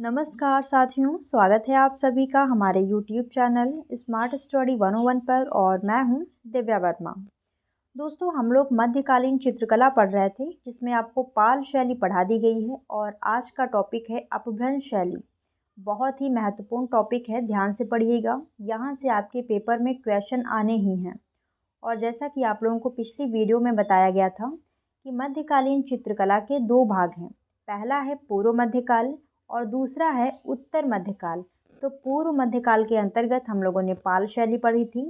नमस्कार साथियों, स्वागत है आप सभी का हमारे YouTube चैनल स्मार्ट स्टडी 101 पर और मैं हूं दिव्या वर्मा। दोस्तों, हम लोग मध्यकालीन चित्रकला पढ़ रहे थे जिसमें आपको पाल शैली पढ़ा दी गई है और आज का टॉपिक है अपभ्रंश शैली। बहुत ही महत्वपूर्ण टॉपिक है, ध्यान से पढ़िएगा। यहाँ से आपके पेपर में क्वेश्चन आने ही हैं। और जैसा कि आप लोगों को पिछली वीडियो में बताया गया था कि मध्यकालीन चित्रकला के दो भाग हैं। पहला है पूर्व मध्यकाल और दूसरा है उत्तर मध्यकाल। तो पूर्व मध्यकाल के अंतर्गत हम लोगों ने पाल शैली पढ़ी थी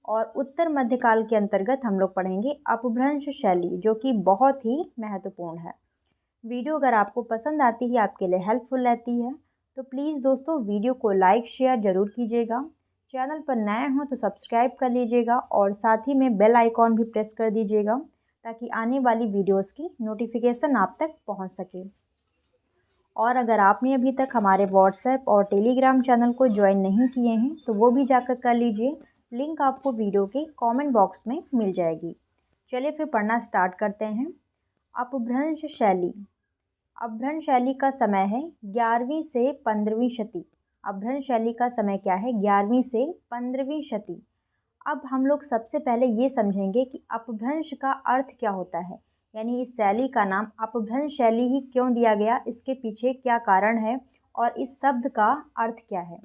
और उत्तर मध्यकाल के अंतर्गत हम लोग पढ़ेंगे अपभ्रंश शैली, जो कि बहुत ही महत्वपूर्ण है। वीडियो अगर आपको पसंद आती है, आपके लिए हेल्पफुल रहती है, तो प्लीज़ दोस्तों वीडियो को लाइक शेयर ज़रूर कीजिएगा। चैनल पर नए हों तो सब्सक्राइब कर लीजिएगा और साथ ही में बेल आइकॉन भी प्रेस कर दीजिएगा ताकि आने वाली वीडियोस की नोटिफिकेशन आप तक पहुंच सके। और अगर आपने अभी तक हमारे व्हाट्सएप और टेलीग्राम चैनल को ज्वाइन नहीं किए हैं तो वो भी जाकर कर लीजिए। लिंक आपको वीडियो के कमेंट बॉक्स में मिल जाएगी। चलिए फिर पढ़ना स्टार्ट करते हैं। अपभ्रंश शैली। अपभ्रंश शैली का समय है 11वीं से 15वीं शती। अपभ्रंश शैली का समय क्या है? 11वीं से 15वीं शती। अब हम लोग सबसे पहले ये समझेंगे कि अपभ्रंश का अर्थ क्या होता है, यानी इस शैली का नाम अपभ्रंश शैली ही क्यों दिया गया, इसके पीछे क्या कारण है और इस शब्द का अर्थ क्या है।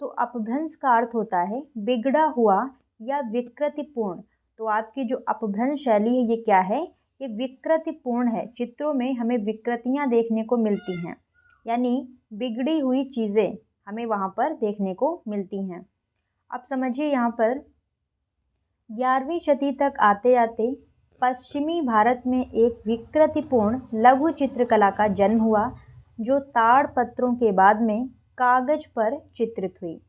तो अपभ्रंश का अर्थ होता है बिगड़ा हुआ या विकृतिपूर्ण। तो आपकी जो अपभ्रंश शैली है ये क्या है? ये विकृतिपूर्ण है। चित्रों में हमें विकृतियाँ देखने को मिलती हैं, यानी बिगड़ी हुई चीज़ें हमें वहाँ पर देखने को मिलती हैं। अब समझिए, यहाँ पर 11वीं शती तक आते आते पश्चिमी भारत में एक विकृतिपूर्ण लघु चित्रकला का जन्म हुआ, जो ताड़पत्रों के बाद में कागज पर चित्रित हुई।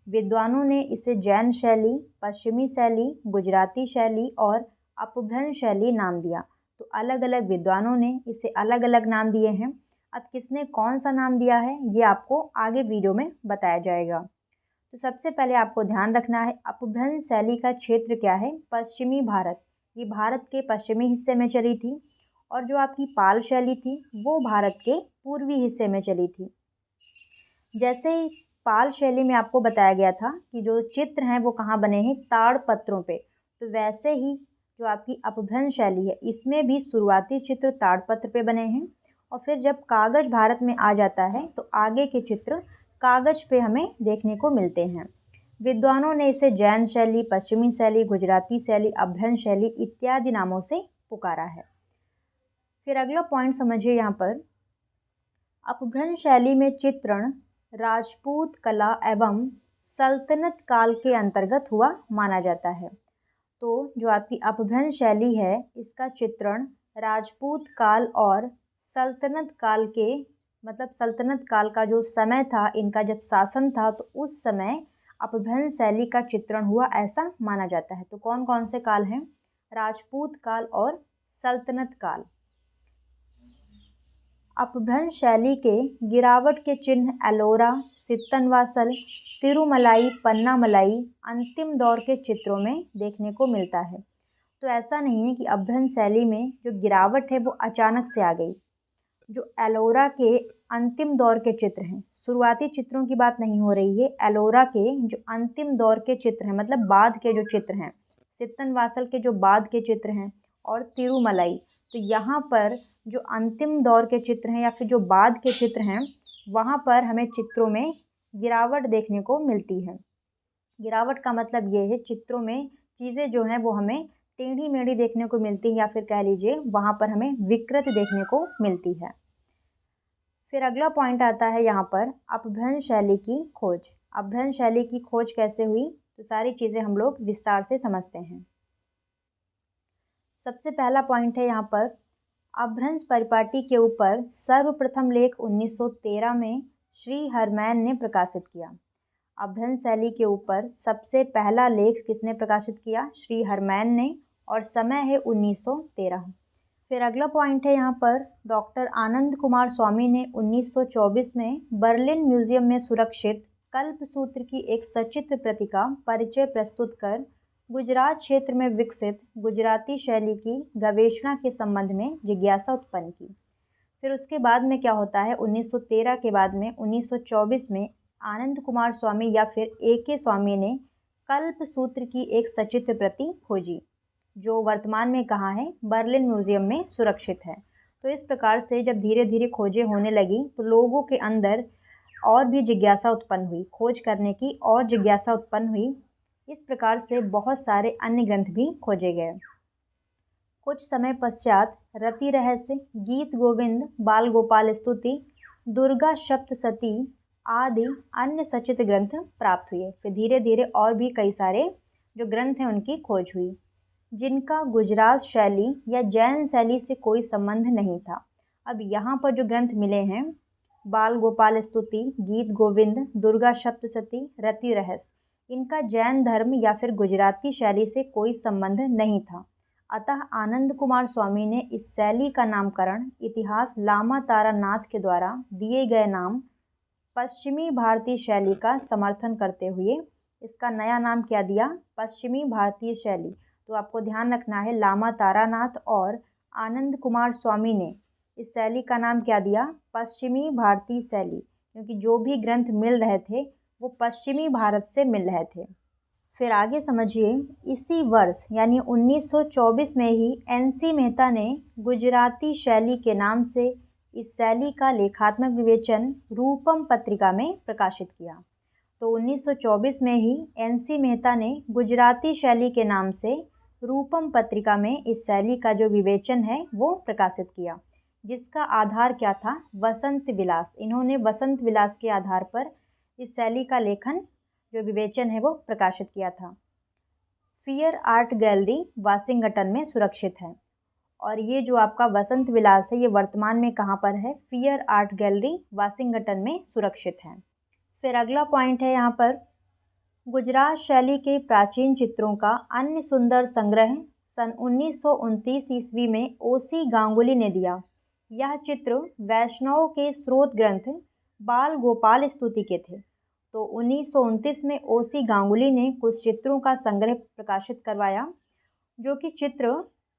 विद्वानों ने इसे जैन शैली, पश्चिमी शैली, गुजराती शैली और अपभ्रंश शैली नाम दिया। तो अलग अलग विद्वानों ने इसे अलग अलग नाम दिए हैं। अब किसने कौन सा नाम दिया है ये आपको आगे वीडियो में बताया जाएगा। तो सबसे पहले आपको ध्यान रखना है अपभ्रंश शैली का क्षेत्र क्या है? पश्चिमी भारत। ये भारत के पश्चिमी हिस्से में चली थी। और जो आपकी पाल शैली थी वो भारत के पूर्वी हिस्से में चली थी। जैसे ही पाल शैली में आपको बताया गया था कि जो चित्र हैं वो कहाँ बने हैं? ताड़पत्रों पे। तो वैसे ही जो आपकी अपभ्रंश शैली है इसमें भी शुरुआती चित्र ताड़पत्र पे बने हैं और फिर जब कागज भारत में आ जाता है तो आगे के चित्र कागज पे हमें देखने को मिलते हैं। विद्वानों ने इसे जैन शैली, पश्चिमी शैली, गुजराती शैली, अपभ्रंश शैली इत्यादि नामों से पुकारा है। फिर अगला पॉइंट समझिए, यहाँ पर अपभ्रंश शैली में चित्रण राजपूत कला एवं सल्तनत काल के अंतर्गत हुआ माना जाता है। तो जो आपकी अपभ्रंश शैली है इसका चित्रण राजपूत काल और सल्तनत काल के, मतलब सल्तनत काल का जो समय था, इनका जब शासन था तो उस समय अपभ्रंश शैली का चित्रण हुआ ऐसा माना जाता है। तो कौन कौन से काल हैं? राजपूत काल और सल्तनत काल। अपभ्रंश शैली के गिरावट के चिन्ह एलोरा, सित्तनवासल, तिरुमलाई, पन्नामलाई अंतिम दौर के चित्रों में देखने को मिलता है। तो ऐसा नहीं है कि अपभ्रंश शैली में जो गिरावट है वो अचानक से आ गई। जो एलोरा के अंतिम दौर के चित्र हैं, शुरुआती चित्रों की बात नहीं हो रही है, एलोरा के जो अंतिम दौर के चित्र हैं, मतलब बाद के जो चित्र हैं, सित्तनवासल के जो बाद के चित्र हैं और तिरुमलाई, तो यहाँ पर जो अंतिम दौर के चित्र हैं या फिर जो बाद के चित्र हैं वहाँ पर हमें चित्रों में गिरावट देखने को मिलती है। गिरावट का मतलब ये है चित्रों में चीज़ें जो हैं वो हमें टेढ़ी मेढ़ी देखने को मिलती है या फिर कह लीजिए वहाँ पर हमें विकृत देखने को मिलती है। फिर अगला पॉइंट आता है यहाँ पर अपभ्रंश शैली की खोज। अपभ्रंश शैली की खोज कैसे हुई, तो सारी चीज़ें हम लोग विस्तार से समझते हैं। सबसे पहला पॉइंट है यहाँ पर अपभ्रंश परिपाटी के ऊपर सर्वप्रथम लेख 1913 में श्री हरमैन ने प्रकाशित किया। अपभ्रंश शैली के ऊपर सबसे पहला लेख किसने प्रकाशित किया? श्री हरमैन ने, और समय है 1913। फिर अगला पॉइंट है यहाँ पर डॉक्टर आनंद कुमार स्वामी ने 1924 में बर्लिन म्यूजियम में सुरक्षित कल्पसूत्र की एक सचित्र प्रति का परिचय प्रस्तुत कर गुजरात क्षेत्र में विकसित गुजराती शैली की गवेषणा के संबंध में जिज्ञासा उत्पन्न की। फिर उसके बाद में क्या होता है, 1913 के बाद में 1924 में आनंद कुमार स्वामी या फिर A.K. स्वामी ने कल्प सूत्र की एक सचित्र प्रति खोजी, जो वर्तमान में कहाँ है, बर्लिन म्यूजियम में सुरक्षित है। तो इस प्रकार से जब धीरे धीरे खोजें होने लगी तो लोगों के अंदर और भी जिज्ञासा उत्पन्न हुई, खोज करने की और जिज्ञासा उत्पन्न हुई। इस प्रकार से बहुत सारे अन्य ग्रंथ भी खोजे गए। कुछ समय पश्चात रति रहस्य, गीत गोविंद, बाल गोपाल स्तुति, दुर्गा सप्तशती आदि अन्य सचित्र ग्रंथ प्राप्त हुए। फिर धीरे धीरे और भी कई सारे जो ग्रंथ हैं उनकी खोज हुई, जिनका गुजरात शैली या जैन शैली से कोई संबंध नहीं था। अब यहाँ पर जो ग्रंथ मिले हैं, बाल गोपाल स्तुति, गीत गोविंद, दुर्गा सप्तशती, रति रहस्य, इनका जैन धर्म या फिर गुजराती शैली से कोई संबंध नहीं था। अतः आनंद कुमार स्वामी ने इस शैली का नामकरण इतिहास लामा तारानाथ के द्वारा दिए गए नाम पश्चिमी भारतीय शैली का समर्थन करते हुए इसका नया नाम क्या दिया, पश्चिमी भारतीय शैली। तो आपको ध्यान रखना है, लामा तारानाथ और आनंद कुमार स्वामी ने इस शैली का नाम क्या दिया, पश्चिमी भारतीय शैली, क्योंकि जो भी ग्रंथ मिल रहे थे वो पश्चिमी भारत से मिल रहे थे। फिर आगे समझिए, इसी वर्ष यानी 1924 में ही NC मेहता ने गुजराती शैली के नाम से इस शैली का लेखात्मक विवेचन रूपम पत्रिका में प्रकाशित किया। तो 1924 में ही NC मेहता ने गुजराती शैली के नाम से रूपम पत्रिका में इस शैली का जो विवेचन है वो प्रकाशित किया, जिसका आधार क्या था, वसंत विलास। इन्होंने वसंत विलास के आधार पर इस शैली का लेखन जो विवेचन है वो प्रकाशित किया था। फियर आर्ट गैलरी वाशिंगटन में सुरक्षित है। और ये जो आपका वसंत विलास है ये वर्तमान में कहाँ पर है, फियर आर्ट गैलरी वाशिंगटन में सुरक्षित है। फिर अगला पॉइंट है यहाँ पर, गुजरात शैली के प्राचीन चित्रों का अन्य सुंदर संग्रह सन 1929 ईस्वी में O.C. गांगुली ने दिया। यह चित्र वैष्णव के स्रोत ग्रंथ बाल गोपाल स्तुति के थे। तो 1929 में O.C. गांगुली ने कुछ चित्रों का संग्रह प्रकाशित करवाया, जो कि चित्र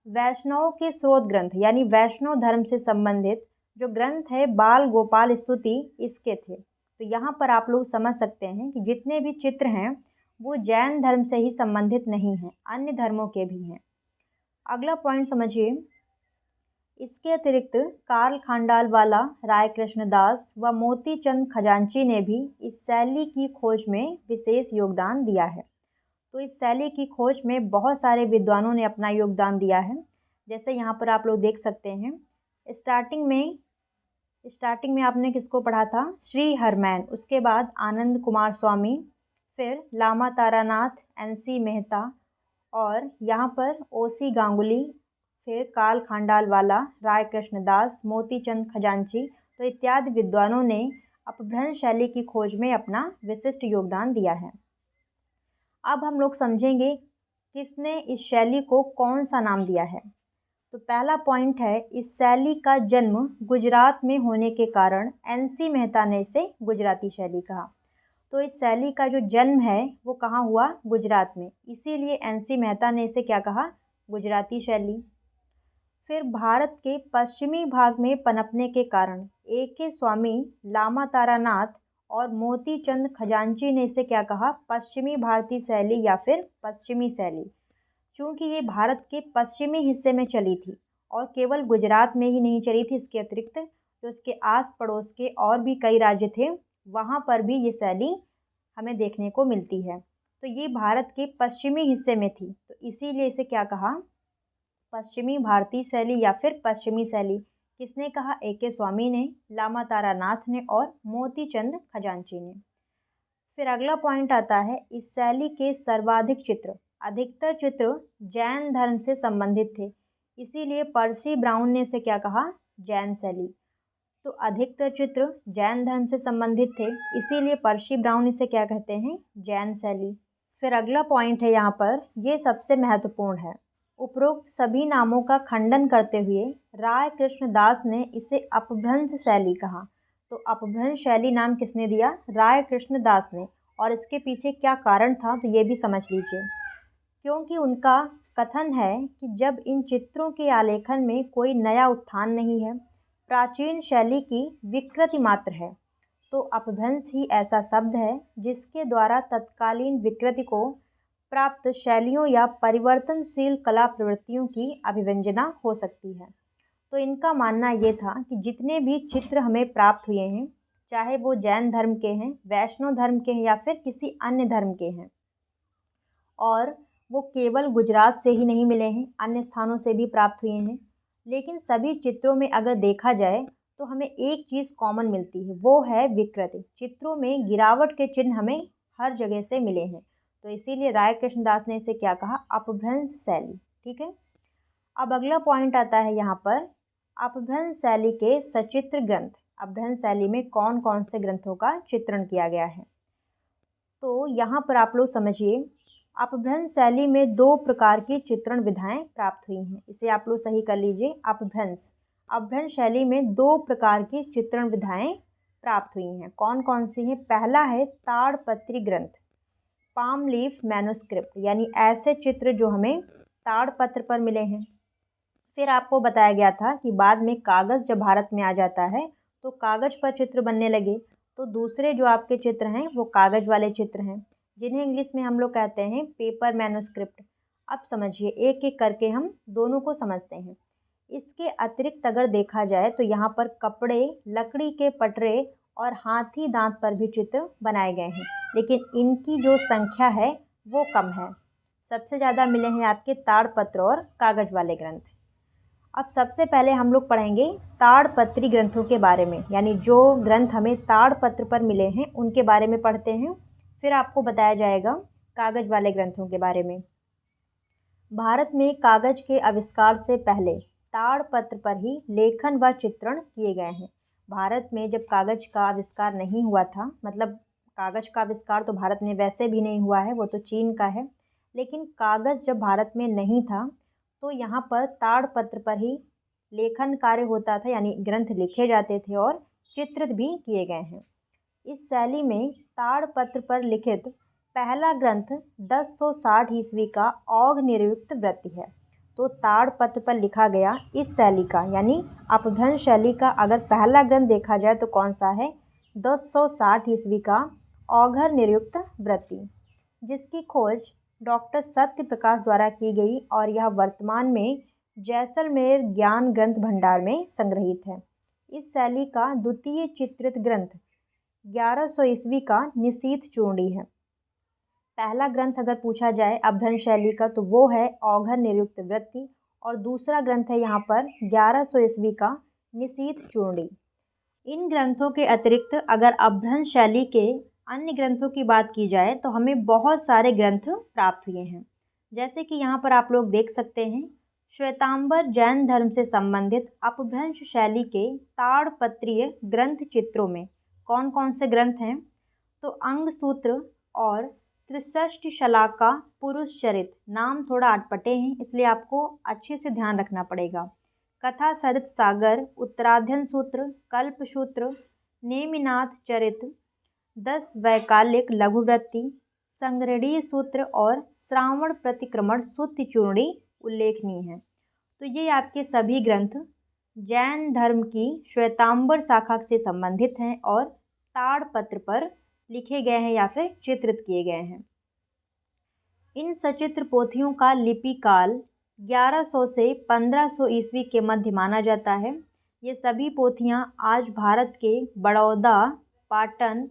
वैष्णव के स्रोत ग्रंथ यानी वैष्णव धर्म से संबंधित जो ग्रंथ है बाल गोपाल स्तुति, इसके थे। तो यहाँ पर आप लोग समझ सकते हैं कि जितने भी चित्र हैं वो जैन धर्म से ही संबंधित नहीं हैं, अन्य धर्मों के भी हैं। अगला पॉइंट समझिए, इसके अतिरिक्त कार्ल खांडालवाला, राय कृष्णदास व मोतीचंद खजांची ने भी इस शैली की खोज में विशेष योगदान दिया है। तो इस शैली की खोज में बहुत सारे विद्वानों ने अपना योगदान दिया है। जैसे यहाँ पर आप लोग देख सकते हैं, स्टार्टिंग में आपने किसको पढ़ा था, श्री हरमैन, उसके बाद आनंद कुमार स्वामी, फिर लामा तारानाथ, NC मेहता, और यहाँ पर O.C. गांगुली, फिर कार्ल खांडालवाला, राय कृष्णदास, मोतीचंद खजांची, तो इत्यादि विद्वानों ने अपभ्रंश शैली की खोज में अपना विशिष्ट योगदान दिया है। अब हम लोग समझेंगे किसने इस शैली को कौन सा नाम दिया है। तो पहला पॉइंट है, इस शैली का जन्म गुजरात में होने के कारण NC मेहता ने इसे गुजराती शैली कहा। तो इस शैली का जो जन्म है वो कहाँ हुआ, गुजरात में, इसीलिए NC मेहता ने इसे क्या कहा, गुजराती शैली। फिर भारत के पश्चिमी भाग में पनपने के कारण A.K. स्वामी, लामा तारानाथ और मोतीचंद खजांची ने इसे क्या कहा, पश्चिमी भारतीय शैली या फिर पश्चिमी शैली। चूँकि ये भारत के पश्चिमी हिस्से में चली थी और केवल गुजरात में ही नहीं चली थी, इसके अतिरिक्त जो उसके आस पड़ोस के और भी कई राज्य थे वहाँ पर भी ये शैली हमें देखने को मिलती है। तो ये भारत के पश्चिमी हिस्से में थी, तो इसीलिए इसे क्या कहा, पश्चिमी भारतीय शैली या फिर पश्चिमी शैली। किसने कहा, A.K. स्वामी ने, लामा तारानाथ ने और मोतीचंद खजांची ने। फिर अगला पॉइंट आता है, इस शैली के सर्वाधिक चित्र, अधिकतर चित्र जैन धर्म से संबंधित थे, इसीलिए पर्सी ब्राउन ने इसे क्या कहा, जैन शैली। तो अधिकतर चित्र जैन धर्म से संबंधित थे, इसीलिए पर्सी ब्राउन इसे क्या कहते हैं, जैन शैली। फिर अगला पॉइंट है यहाँ पर, ये सबसे महत्वपूर्ण है, उपरोक्त सभी नामों का खंडन करते हुए राय कृष्णदास ने इसे अपभ्रंश शैली कहा। तो अपभ्रंश शैली नाम किसने दिया, राय कृष्णदास ने, और इसके पीछे क्या कारण था तो ये भी समझ लीजिए। क्योंकि उनका कथन है कि जब इन चित्रों के आलेखन में कोई नया उत्थान नहीं है, प्राचीन शैली की विकृति मात्र है। तो अपभ्रंश ही ऐसा शब्द है जिसके द्वारा तत्कालीन विकृति को प्राप्त शैलियों या परिवर्तनशील कला प्रवृत्तियों की अभिव्यंजना हो सकती है। तो इनका मानना ये था कि जितने भी चित्र हमें प्राप्त हुए हैं, चाहे वो जैन धर्म के हैं, वैष्णव धर्म के हैं या फिर किसी अन्य धर्म के हैं, और वो केवल गुजरात से ही नहीं मिले हैं, अन्य स्थानों से भी प्राप्त हुए हैं, लेकिन सभी चित्रों में अगर देखा जाए तो हमें एक चीज़ कॉमन मिलती है, वो है विकृति। चित्रों में गिरावट के चिन्ह हमें हर जगह से मिले हैं। तो इसीलिए राय कृष्णदास ने इसे क्या कहा, अपभ्रंश शैली। ठीक है, अब अगला पॉइंट आता है यहाँ पर, अपभ्रंश शैली के सचित्र ग्रंथ। अपभ्रंश शैली में कौन कौन से ग्रंथों का चित्रण किया गया है। तो यहाँ पर आप लोग समझिए, अपभ्रंश शैली में दो प्रकार की चित्रण विधाएं प्राप्त हुई हैं। इसे आप लोग सही कर लीजिए। अपभ्रंश शैली में दो प्रकार की चित्रण विधाएं प्राप्त हुई हैं। कौन कौन सी हैं। पहला है ताड़पत्री ग्रंथ, पाम लीफ मैन्युस्क्रिप्ट, यानी ऐसे चित्र जो हमें ताड़पत्र पर मिले हैं। फिर आपको बताया गया था कि बाद में कागज़ जब भारत में आ जाता है तो कागज़ पर चित्र बनने लगे। तो दूसरे जो आपके चित्र हैं वो कागज़ वाले चित्र हैं, जिन्हें इंग्लिश में हम लोग कहते हैं पेपर मैन्युस्क्रिप्ट। अब समझिए, एक एक करके हम दोनों को समझते हैं। इसके अतिरिक्त अगर देखा जाए तो यहाँ पर कपड़े, लकड़ी के पटरे और हाथी दांत पर भी चित्र बनाए गए हैं, लेकिन इनकी जो संख्या है वो कम है। सबसे ज़्यादा मिले हैं आपके ताड़पत्र और कागज़ वाले ग्रंथ। अब सबसे पहले हम लोग पढ़ेंगे ताड़पत्री ग्रंथों के बारे में, यानी जो ग्रंथ हमें ताड़पत्र पर मिले हैं उनके बारे में पढ़ते हैं। फिर आपको बताया जाएगा कागज़ वाले ग्रंथों के बारे में। भारत में कागज़ के आविष्कार से पहले ताड़पत्र पर ही लेखन व चित्रण किए गए हैं। भारत में जब कागज़ का आविष्कार नहीं हुआ था, मतलब कागज़ का आविष्कार तो भारत में वैसे भी नहीं हुआ है, वो तो चीन का है, लेकिन कागज़ जब भारत में नहीं था तो यहाँ पर ताड़पत्र पर ही लेखन कार्य होता था, यानी ग्रंथ लिखे जाते थे और चित्रित भी किए गए हैं। इस शैली में ताड़पत्र पर लिखित पहला ग्रंथ 1060 ईस्वी का औघ निर्युक्त वृत्ति है। तो ताड़पत्र पर लिखा गया इस शैली का, यानी अपभ्रंश शैली का अगर पहला ग्रंथ देखा जाए तो कौन सा है, 1060 ईस्वी का औघर निर्युक्त वृत्ति, जिसकी खोज डॉक्टर सत्य प्रकाश द्वारा की गई और यह वर्तमान में जैसलमेर ज्ञान ग्रंथ भंडार में संग्रहित है। इस शैली का द्वितीय चित्रित ग्रंथ 1100 ईस्वी का निशीथ चूर्णी है। पहला ग्रंथ अगर पूछा जाए अपभ्रंश शैली का तो वो है औघर निर्युक्त वृत्ति, और दूसरा ग्रंथ है यहाँ पर 1100 ईस्वी का निशीथ चूर्णी। इन ग्रंथों के अतिरिक्त अगर अपभ्रंश शैली के अन्य ग्रंथों की बात की जाए तो हमें बहुत सारे ग्रंथ प्राप्त हुए हैं। जैसे कि यहाँ पर आप लोग देख सकते हैं, श्वेतांबर जैन धर्म से संबंधित अपभ्रंश शैली के ताड़पत्रीय ग्रंथ चित्रों में कौन कौन से ग्रंथ हैं, तो अंग सूत्र और त्रिषष्टि शलाका पुरुष चरित। नाम थोड़ा अटपटे हैं, इसलिए आपको अच्छे से ध्यान रखना पड़ेगा। कथा सरित सागर, उत्तराध्ययन सूत्र, कल्प सूत्र, नेमिनाथ चरित, 10 वैकालिक लघुवृत्ति, संग्रहणीय सूत्र और श्रावण प्रतिक्रमण सूत्र चूर्णी उल्लेखनीय हैं। तो ये आपके सभी ग्रंथ जैन धर्म की श्वेतांबर शाखा से संबंधित हैं और ताड़पत्र पर लिखे गए हैं या फिर चित्रित किए गए हैं। इन सचित्र पोथियों का लिपि काल 1100 से 1500 ईस्वी के मध्य माना जाता है। ये सभी पोथियाँ आज भारत के बड़ौदा, पाटन,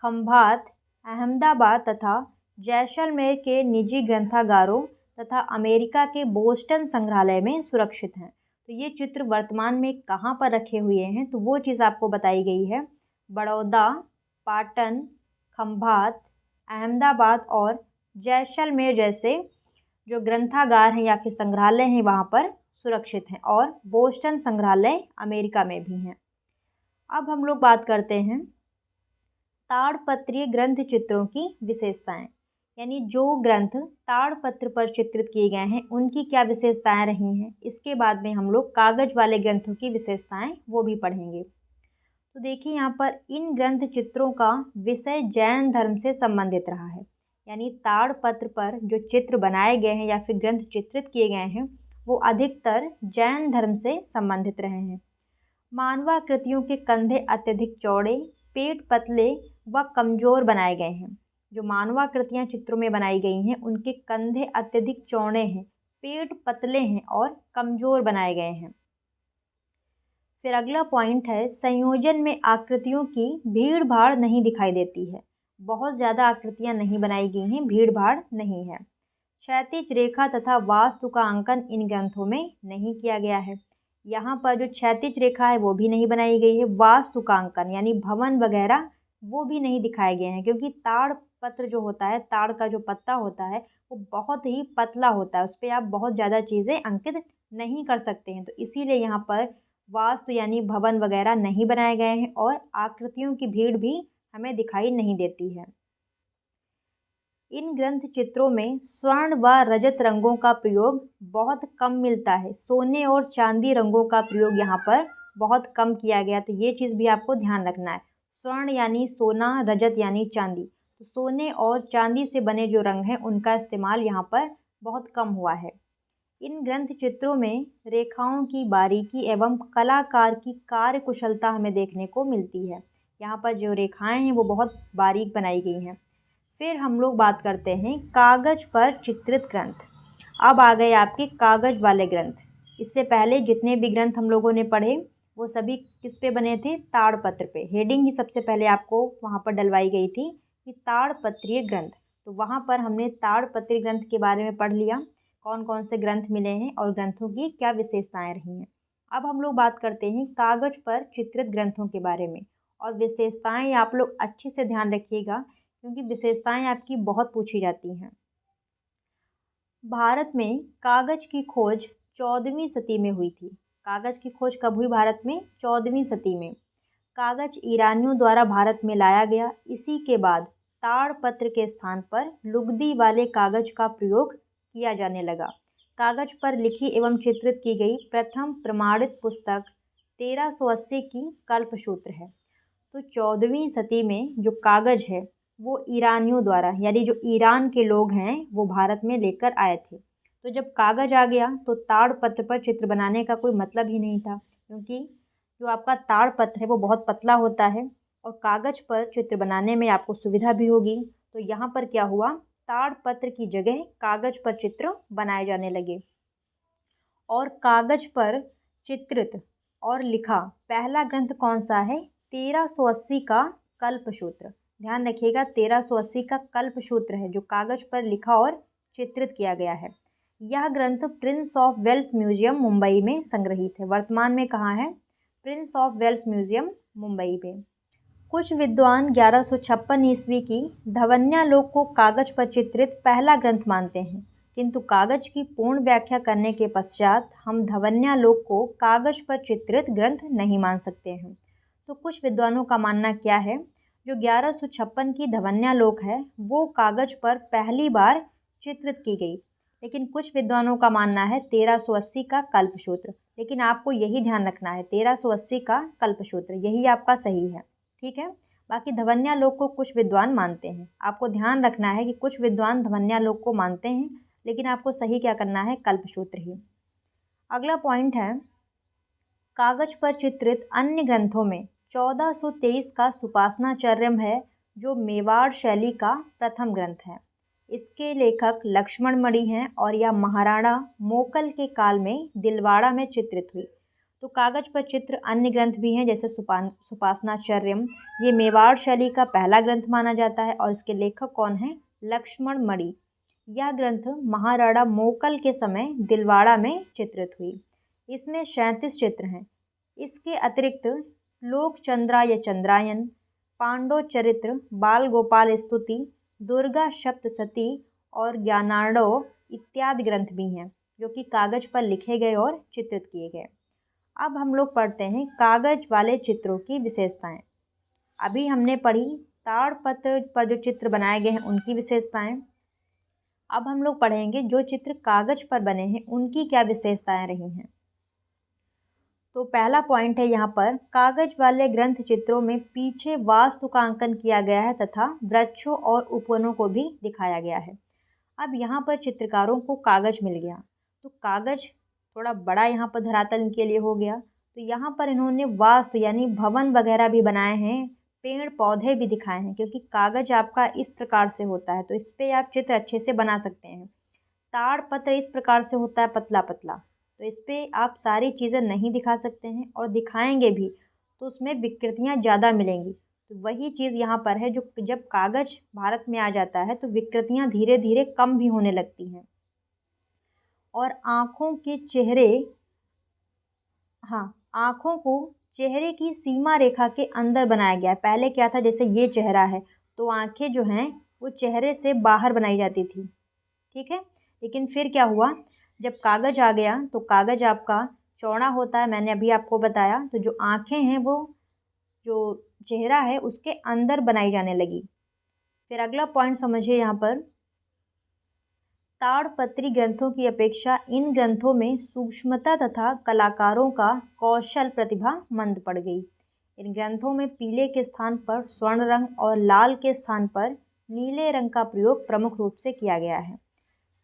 खंभात, अहमदाबाद तथा जैसलमेर के निजी ग्रंथागारों तथा अमेरिका के बोस्टन संग्रहालय में सुरक्षित हैं। तो ये चित्र वर्तमान में कहाँ पर रखे हुए हैं, तो वो चीज़ आपको बताई गई है। बड़ौदा, पाटन, खंभात, अहमदाबाद और जैसलमेर जैसे जो ग्रंथागार हैं या फिर संग्रहालय हैं वहाँ पर सुरक्षित हैं, और बोस्टन संग्रहालय अमेरिका में भी हैं। अब हम लोग बात करते हैं ताड़पत्रीय ग्रंथ चित्रों की विशेषताएं, यानी जो ग्रंथ ताड़पत्र पर चित्रित किए गए हैं उनकी क्या विशेषताएं रही हैं। इसके बाद में हम लोग कागज़ वाले ग्रंथों की विशेषताएं वो भी पढ़ेंगे। तो देखिए यहाँ पर इन ग्रंथ चित्रों का विषय जैन धर्म से संबंधित रहा है, यानी ताड़पत्र पर जो चित्र बनाए गए हैं या फिर ग्रंथ चित्रित किए गए हैं वो अधिकतर जैन धर्म से संबंधित रहे हैं। मानवाकृतियों के कंधे अत्यधिक चौड़े, पेट पतले व कमजोर बनाए गए हैं। जो मानवाकृतियां चित्रों में बनाई गई हैं उनके कंधे अत्यधिक चौड़े हैं, पेट पतले हैं और कमजोर बनाए गए हैं। फिर अगला पॉइंट है, संयोजन में आकृतियों की भीड़ भाड़ नहीं दिखाई देती है। बहुत ज़्यादा आकृतियां नहीं बनाई गई हैं, भीड़ भाड़ नहीं है। क्षैतिज रेखा तथा वास्तु का अंकन इन ग्रंथों में नहीं किया गया है। यहाँ पर जो क्षैतिज रेखा है वो भी नहीं बनाई गई है, वास्तु का अंकन यानी भवन वगैरह वो भी नहीं दिखाए गए हैं, क्योंकि ताड़ पत्र जो होता है, ताड़ का जो पत्ता होता है वो बहुत ही पतला होता है, उस पर आप बहुत ज़्यादा चीज़ें अंकित नहीं कर सकते हैं। तो इसीलिए यहाँ पर वास्तु यानी भवन वगैरह नहीं बनाए गए हैं और आकृतियों की भीड़ भी हमें दिखाई नहीं देती है। इन ग्रंथ चित्रों में स्वर्ण व रजत रंगों का प्रयोग बहुत कम मिलता है। सोने और चांदी रंगों का प्रयोग यहाँ पर बहुत कम किया गया, तो ये चीज़ भी आपको ध्यान रखना है। स्वर्ण यानी सोना, रजत यानी चांदी, तो सोने और चांदी से बने जो रंग हैं उनका इस्तेमाल यहाँ पर बहुत कम हुआ है। इन ग्रंथ चित्रों में रेखाओं की बारीकी एवं कलाकार की कार्य कुशलता हमें देखने को मिलती है। यहाँ पर जो रेखाएं हैं वो बहुत बारीक बनाई गई हैं। फिर हम लोग बात करते हैं कागज पर चित्रित ग्रंथ। अब आ गए आपके कागज वाले ग्रंथ। इससे पहले जितने भी ग्रंथ हम लोगों ने पढ़े वो सभी किस पे बने थे? ताड़पत्र पे। हेडिंग ही सबसे पहले आपको वहाँ पर डलवाई गई थी कि ताड़पत्रीय ग्रंथ। तो वहाँ पर हमने ताड़पत्रीय ग्रंथ के बारे में पढ़ लिया, कौन कौन से ग्रंथ मिले हैं और ग्रंथों की क्या विशेषताएं रही हैं। अब हम लोग बात करते हैं कागज पर चित्रित ग्रंथों के बारे में, और विशेषताएं आप लोग अच्छे से ध्यान रखिएगा क्योंकि विशेषताएं आपकी बहुत पूछी जाती हैं। भारत में कागज की खोज 14वीं सदी में हुई थी। कागज की खोज कब हुई भारत में? 14वीं सदी में। कागज ईरानियों द्वारा भारत में लाया गया। इसी के बाद ताड़पत्र के स्थान पर लुगदी वाले कागज का प्रयोग किया जाने लगा। कागज पर लिखी एवं चित्रित की गई प्रथम प्रमाणित पुस्तक 1380 की कल्पसूत्र है। तो 14वीं सदी में जो कागज है वो ईरानियों द्वारा, यानी जो ईरान के लोग हैं वो भारत में लेकर आए थे। तो जब कागज आ गया तो ताड़पत्र पर चित्र बनाने का कोई मतलब ही नहीं था, क्योंकि जो आपका ताड़पत्र है वो बहुत पतला होता है और कागज पर चित्र बनाने में आपको सुविधा भी होगी। तो यहाँ पर क्या हुआ, ताड़पत्र की जगह कागज पर चित्र बनाए जाने लगे। और कागज पर चित्रित और लिखा पहला ग्रंथ कौन सा है? 1380 का कल्पसूत्र। ध्यान रखिएगा, 1380 का कल्पसूत्र है जो कागज पर लिखा और चित्रित किया गया है। यह ग्रंथ Prince of Wales museum Mumbai में संग्रहित है। वर्तमान में कहाँ है? Prince of Wales museum Mumbai में। कुछ विद्वान 1156 ईस्वी की धवन्यालोक को कागज पर चित्रित पहला ग्रंथ मानते हैं, किंतु कागज की पूर्ण व्याख्या करने के पश्चात हम धवन्यालोक को कागज पर चित्रित ग्रंथ नहीं मान सकते हैं। तो कुछ विद्वानों का मानना क्या है, जो 1156 की धवन्यालोक है वो कागज पर पहली बार चित्रित की गई, लेकिन कुछ विद्वानों का मानना है 1380 का कल्पसूत्र। लेकिन आपको यही ध्यान रखना है, 1380 का कल्पसूत्र यही आपका सही है, ठीक है। बाकी धवन्यालोक को कुछ विद्वान मानते हैं। आपको ध्यान रखना है कि कुछ विद्वान धवन्यालोक को मानते हैं, लेकिन आपको सही क्या करना है? कल्पसूत्र ही। अगला पॉइंट है, कागज पर चित्रित अन्य ग्रंथों में 1423 का सुपासनाचर्यम है जो मेवाड़ शैली का प्रथम ग्रंथ है। इसके लेखक लक्ष्मण मणि हैं और यह महाराणा मोकल के काल में दिलवाड़ा में चित्रित हुई। तो कागज पर चित्र अन्य ग्रंथ भी हैं जैसे सुपासनाचर्यम, ये मेवाड़ शैली का पहला ग्रंथ माना जाता है और इसके लेखक कौन है? लक्ष्मण मणि। यह ग्रंथ महाराणा मोकल के समय दिलवाड़ा में चित्रित हुई। इसमें 37 चित्र हैं। इसके अतिरिक्त लोकचंद्रा या चंद्रायन, पांडव चरित्र, बाल गोपाल स्तुति, दुर्गा सप्तशती और ज्ञानार्णव इत्यादि ग्रंथ भी हैं जो कि कागज पर लिखे गए और चित्रित किए गए। अब हम लोग पढ़ते हैं कागज वाले चित्रों की विशेषताएं। अभी हमने पढ़ी ताड़पत्र पर जो चित्र बनाए गए हैं उनकी विशेषताएं। अब हम लोग पढ़ेंगे जो चित्र कागज पर बने हैं उनकी क्या विशेषताएं रही हैं। तो पहला पॉइंट है यहाँ पर, कागज वाले ग्रंथ चित्रों में पीछे वास्तु का अंकन किया गया है तथा वृक्षों और उपवनों को भी दिखाया गया है। अब यहाँ पर चित्रकारों को कागज मिल गया, तो कागज थोड़ा बड़ा यहाँ पर धरातल के लिए हो गया, तो तो यहाँ पर इन्होंने वास्तु यानी भवन वगैरह भी बनाए हैं, पेड़ पौधे भी दिखाए हैं, क्योंकि कागज़ आपका इस प्रकार से होता है तो इस पर आप चित्र अच्छे से बना सकते हैं। ताड़पत्र इस प्रकार से होता है, पतला पतला, तो इस पर आप सारी चीज़ें नहीं दिखा सकते हैं, और दिखाएंगे भी तो उसमें विकृतियाँ ज़्यादा मिलेंगी। तो वही चीज़ यहाँ पर है, जो जब कागज़ भारत में आ जाता है तो विकृतियाँ धीरे धीरे कम भी होने लगती हैं। और आँखों के चेहरे, हाँ, आँखों को चेहरे की सीमा रेखा के अंदर बनाया गया है। पहले क्या था, जैसे ये चेहरा है तो आँखें जो हैं वो चेहरे से बाहर बनाई जाती थी, ठीक है। लेकिन फिर क्या हुआ, जब कागज़ आ गया तो कागज़ आपका चौड़ा होता है, मैंने अभी आपको बताया, तो जो आँखें हैं वो जो चेहरा है उसके अंदर बनाई जाने लगी। फिर अगला पॉइंट समझिए यहाँ पर, ताड़पत्री ग्रंथों की अपेक्षा इन ग्रंथों में सूक्ष्मता तथा कलाकारों का कौशल प्रतिभा मंद पड़ गई। इन ग्रंथों में पीले के स्थान पर स्वर्ण रंग और लाल के स्थान पर नीले रंग का प्रयोग प्रमुख रूप से किया गया है।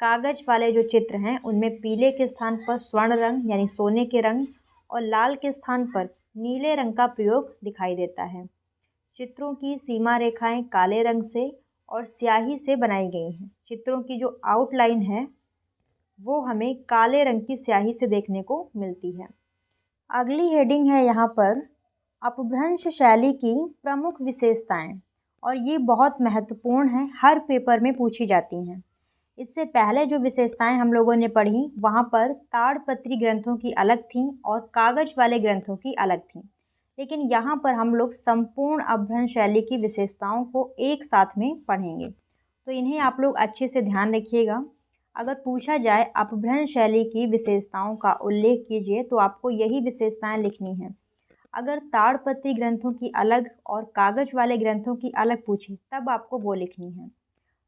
कागज़ वाले जो चित्र हैं उनमें पीले के स्थान पर स्वर्ण रंग यानी सोने के रंग और लाल के स्थान पर नीले रंग का प्रयोग दिखाई देता है। चित्रों की सीमा रेखाएं काले रंग से और स्याही से बनाई गई हैं। चित्रों की जो आउटलाइन है वो हमें काले रंग की स्याही से देखने को मिलती है। अगली हेडिंग है यहाँ पर अपभ्रंश शैली की प्रमुख विशेषताएं, और ये बहुत महत्वपूर्ण है, हर पेपर में पूछी जाती हैं। इससे पहले जो विशेषताएं हम लोगों ने पढ़ी वहाँ पर ताड़पत्री ग्रंथों की अलग थीं और कागज़ वाले ग्रंथों की अलग थीं, लेकिन यहाँ पर हम लोग संपूर्ण अपभ्रंश शैली की विशेषताओं को एक साथ में पढ़ेंगे, तो इन्हें आप लोग अच्छे से ध्यान रखिएगा। अगर पूछा जाए अपभ्रंश शैली की विशेषताओं का उल्लेख कीजिए तो आपको यही विशेषताएं लिखनी हैं। अगर ताड़पत्री ग्रंथों की अलग और कागज़ वाले ग्रंथों की अलग पूछे तब आपको वो लिखनी है।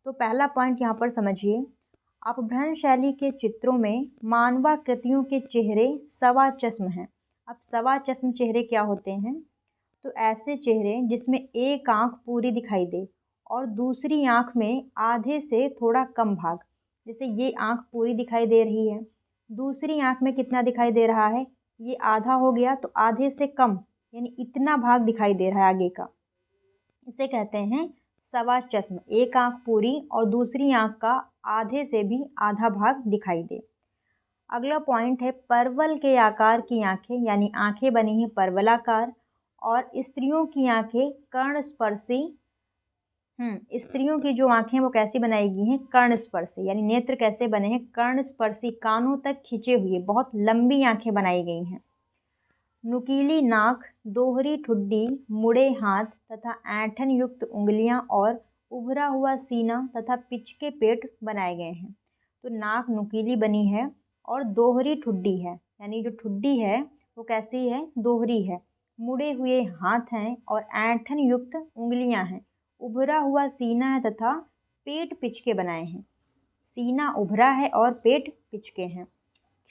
तो पहला पॉइंट यहाँ पर समझिए, अपभ्रंश शैली के चित्रों में मानवाकृतियों के चेहरे सवा चश्म हैं। अब सवा चश्म चेहरे क्या होते हैं, तो ऐसे चेहरे जिसमें एक आँख पूरी दिखाई दे और दूसरी आँख में आधे से थोड़ा कम भाग, जैसे ये आँख पूरी दिखाई दे रही है, दूसरी आँख में कितना दिखाई दे रहा है, ये आधा हो गया, तो आधे से कम यानी इतना भाग दिखाई दे रहा है आगे का, इसे कहते हैं सवा चश्म। एक आँख पूरी और दूसरी आँख का आधे से भी आधा भाग दिखाई दे। अगला पॉइंट है परवल के आकार की आँखें, यानी आँखें बनी हैं परवलाकार, और स्त्रियों की आँखें कर्णस्पर्शी। स्त्रियों की जो आँखें वो कैसी बनाई गई हैं, कर्णस्पर्शी, यानी नेत्र कैसे बने हैं, कर्णस्पर्शी, कानों तक खिंचे हुए बहुत लंबी आँखें बनाई गई हैं। नुकीली नाक, दोहरी ठुड्डी, मुड़े हाथ तथा ऐंठन युक्त उंगलियां और उभरा हुआ सीना तथा पिचके पेट बनाए गए हैं। तो नाक नुकीली बनी है और दोहरी ठुड्डी है, यानी जो ठुड्डी है वो कैसी है, दोहरी है, मुड़े हुए हाथ हैं और ऐंठन युक्त उंगलियां हैं, उभरा हुआ सीना है तथा पेट पिचके बनाए हैं। सीना उभरा है और पेट पिचके हैं।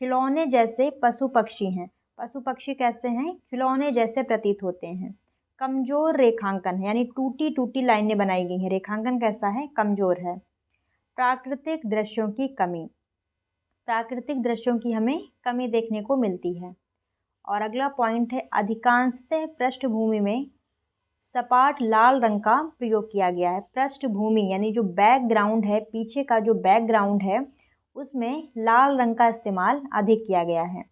खिलौने जैसे पशु पक्षी हैं। पशु पक्षी कैसे हैं, खिलौने जैसे प्रतीत होते हैं। कमजोर रेखांकन है, यानी टूटी टूटी लाइनें बनाई गई हैं, रेखांकन कैसा है, कमजोर है। प्राकृतिक दृश्यों की कमी, प्राकृतिक दृश्यों की हमें कमी देखने को मिलती है। और अगला पॉइंट है अधिकांशतः पृष्ठभूमि में सपाट लाल रंग का प्रयोग किया गया है। पृष्ठभूमि यानी जो बैकग्राउंड है, पीछे का जो बैकग्राउंड है उसमें लाल रंग का इस्तेमाल अधिक किया गया है।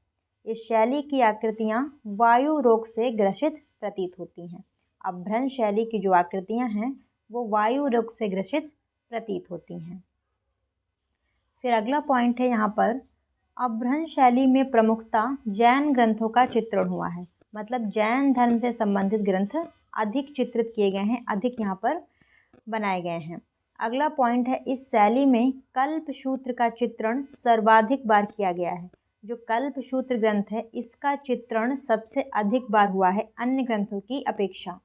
इस शैली की आकृतियाँ वायु रोग से ग्रसित प्रतीत होती हैं। अपभ्रंश शैली की जो आकृतियाँ हैं वो वायु रोग से ग्रसित प्रतीत होती हैं। फिर अगला पॉइंट है यहाँ पर, अपभ्रंश शैली में प्रमुखता जैन ग्रंथों का चित्रण हुआ है, मतलब जैन धर्म से संबंधित ग्रंथ अधिक चित्रित किए गए हैं, अधिक यहाँ पर बनाए गए हैं। अगला पॉइंट है, इस शैली में कल्पसूत्र का चित्रण सर्वाधिक बार किया गया है। जो कल्पसूत्र ग्रंथ है इसका चित्रण सबसे अधिक बार हुआ है अन्य ग्रंथों की अपेक्षा।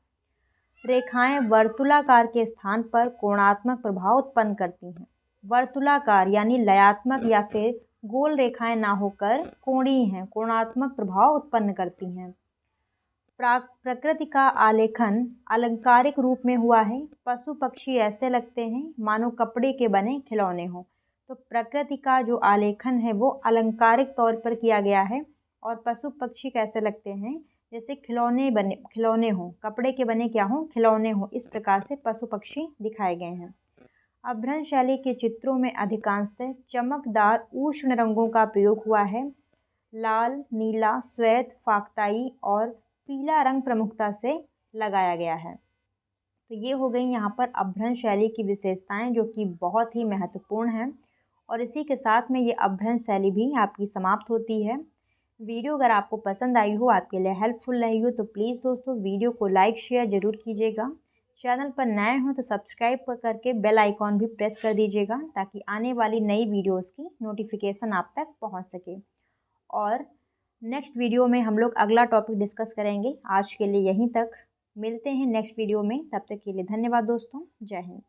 रेखाएं वर्तुलाकार के स्थान पर कोणात्मक प्रभाव उत्पन्न करती हैं। वर्तुलाकार यानी लयात्मक या फिर गोल रेखाएं ना होकर कोणीय हैं, कोणात्मक प्रभाव उत्पन्न करती हैं। प्रकृति का आलेखन अलंकारिक रूप में हुआ है। पशु पक्षी ऐसे लगते हैं मानो कपड़े के बने खिलौने हों। तो प्रकृति का जो आलेखन है वो अलंकारिक तौर पर किया गया है और पशु पक्षी कैसे लगते हैं, जैसे खिलौने हों, कपड़े के बने क्या हों, खिलौने हों, इस प्रकार से पशु पक्षी दिखाए गए हैं। अपभ्रंश शैली के चित्रों में अधिकांशतः चमकदार उष्ण रंगों का प्रयोग हुआ है। लाल, नीला, श्वेत, फाक्ताई और पीला रंग प्रमुखता से लगाया गया है। तो ये हो गई यहाँ पर अपभ्रंश शैली की विशेषताएं, जो कि बहुत ही महत्वपूर्ण हैं। और इसी के साथ में ये अपभ्रंश शैली भी आपकी समाप्त होती है। वीडियो अगर आपको पसंद आई हो, आपके लिए हेल्पफुल रही हो, तो प्लीज़ दोस्तों वीडियो को लाइक शेयर ज़रूर कीजिएगा। चैनल पर नए हो तो सब्सक्राइब करके बेल आइकॉन भी प्रेस कर दीजिएगा, ताकि आने वाली नई वीडियोस की नोटिफिकेशन आप तक पहुंच सके। और नेक्स्ट वीडियो में हम लोग अगला टॉपिक डिस्कस करेंगे। आज के लिए यहीं तक, मिलते हैं नेक्स्ट वीडियो में। तब तक के लिए धन्यवाद दोस्तों, जय हिंद।